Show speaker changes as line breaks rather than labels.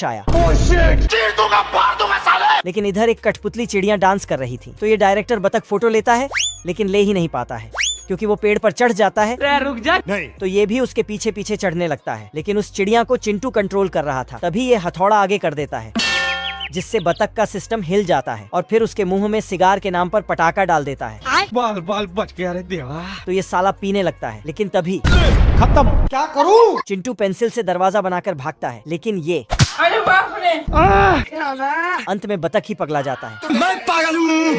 आया। चीर दूंगा, फाड़ दूंगा साले। लेकिन इधर एक कठपुतली चिड़िया डांस कर रही थी, तो ये डायरेक्टर बतख फोटो लेता है लेकिन ले ही नहीं पाता है क्योंकि वो पेड़ पर चढ़ जाता है।
रुक जा। नहीं।
तो ये भी उसके पीछे पीछे चढ़ने लगता है, लेकिन उस चिड़िया को चिंटू कंट्रोल कर रहा था। तभी ये हथौड़ा आगे कर देता है जिससे बतख का सिस्टम हिल जाता है और फिर उसके मुंह में सिगार के नाम पर पटाखा डाल देता है।
बाल बाल बच गया रे देवा।
तो ये साला पीने लगता है, लेकिन तभी
खत्म। क्या करूं?
चिंटू पेंसिल से दरवाजा बनाकर भागता है, लेकिन ये
अरे बाप रे।
अंत में बतख ही पगला जाता है।
मैं पागल हूँ।